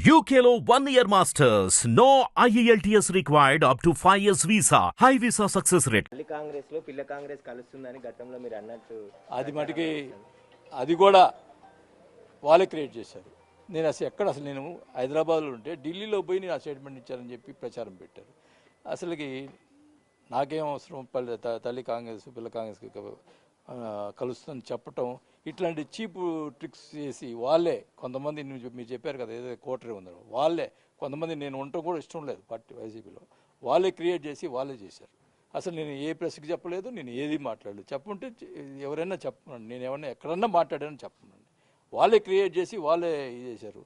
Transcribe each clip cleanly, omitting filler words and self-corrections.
UKLO 1 year masters. No IELTS required up to 5 years visa. High visa success rate. మళ్ళీ కాంగ్రెస్ లో పిల్ల కాంగ్రెస్ కలుస్తుందని గతంలో మీరు అన్నట్టు అది మటుకి అది కూడా వాళ్ళే క్రియేట్ చేశారు. నేను అసలు నేను హైదరాబాద్లో ఉంటే ఢిల్లీలో పోయి నేను ఆ స్టేట్మెంట్ ఇచ్చారని చెప్పి ప్రచారం పెట్టారు. అసలుకి నాకేం అవసరం తల్లి కాంగ్రెస్ పిల్ల కాంగ్రెస్కి కలుస్తుందని చెప్పటం, ఇట్లాంటి చీప్ ట్రిక్స్ చేసి వాళ్ళే కొంతమంది మీరు చెప్పారు కదా ఏదో కోటరీ ఉందో వాళ్ళే కొంతమంది నేను ఉండటం కూడా ఇష్టం లేదు పార్టీ వైసీపీలో వాళ్ళే క్రియేట్ చేసి వాళ్ళే చేశారు. అసలు నేను ఏ ప్రెస్కి చెప్పలేదు, నేను ఏది మాట్లాడలేదు. చెప్పుంటే ఎవరైనా చెప్పనండి, నేను ఎవరైనా ఎక్కడన్నా మాట్లాడానని చెప్పనండి. వాళ్ళే క్రియేట్ చేసి వాళ్ళే ఇది చేశారు.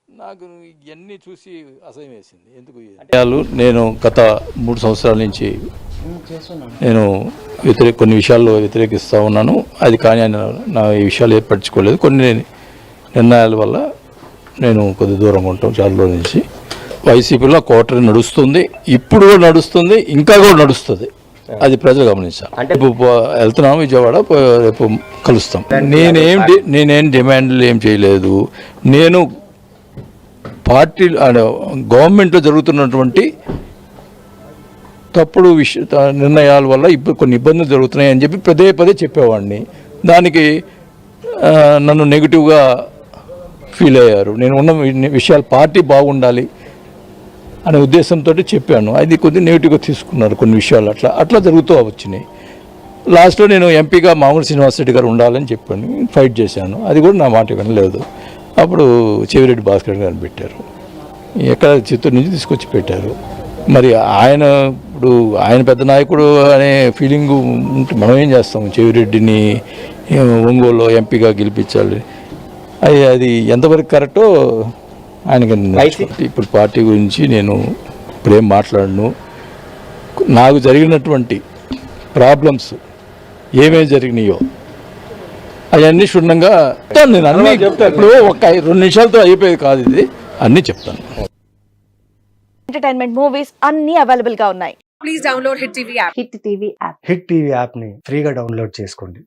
నాకు ఇవన్నీ చూసి అసహ్యం వేసింది. ఎందుకు నేను గత 3 సంవత్సరాల నుంచి నేను కొన్ని విషయాల్లో వ్యతిరేకిస్తూ ఉన్నాను. అది కానీ ఆయన నా ఈ విషయాలు ఏర్పరచుకోలేదు. కొన్ని నిర్ణయాల వల్ల నేను కొద్ది దూరంగా ఉంటాం. చాలా రోజుల నుంచి వైసీపీలో కోటరీ నడుస్తుంది, ఇప్పుడు కూడా నడుస్తుంది, ఇంకా కూడా నడుస్తుంది. అది ప్రజలు గమనించాలి. అంటే వెళ్తున్నాం విజయవాడ, రేపు కలుస్తాం. నేనేం డిమాండ్లు ఏం చేయలేదు. నేను పార్టీ గవర్నమెంట్లో జరుగుతున్నటువంటి తప్పుడు నిర్ణయాల వల్ల ఇప్పుడు కొన్ని ఇబ్బందులు జరుగుతున్నాయి అని చెప్పి పదే చెప్పేవాడిని. దానికి నన్ను నెగిటివ్గా ఫీల్ అయ్యారు. నేను ఉన్న విషయాలు పార్టీ బాగుండాలి అనే ఉద్దేశంతో చెప్పాను. అది కొద్దిగా నెగిటివ్గా తీసుకున్నారు కొన్ని విషయాలు. అట్లా జరుగుతూ వచ్చినాయి. లాస్ట్లో నేను ఎంపీగా మామూలు శ్రీనివాసరెడ్డి గారు ఉండాలని చెప్పాను, ఫైట్ చేశాను. అది కూడా నా మాట వినలేదు. అప్పుడు చెవిరెడ్డి భాస్కర్ గారిని పెట్టారు. ఎక్కడ చిత్తూరు నుంచి తీసుకొచ్చి పెట్టారు. మరి ఆయన పెద్ద నాయకుడు అనే ఫీలింగు ఉంటే మనం ఏం చేస్తాం? చెవిరెడ్డిని ఒంగోలులో ఎంపీగా గెలిపించాలి. అది ఎంతవరకు కరెక్టో ఆయనకి. ఇప్పుడు పార్టీ గురించి నేను ఇప్పుడేం మాట్లాడను. నాకు జరిగినటువంటి ప్రాబ్లమ్స్ ఏమేమి జరిగినాయో అవన్నీ క్షుణ్ణంగా నేను అన్నీ చెప్తాను. ఇప్పుడు ఒక 2 నిమిషాలతో అయిపోయేది కాదు, ఇది అన్నీ చెప్తాను. ఎంటర్టైన్మెంట్ మూవీస్ అన్ని అవైలబుల్ గా ఉన్నాయి. Please download hit TV app. Hit TV app ని ఫ్రీగా డౌన్లోడ్ చేసుకోండి.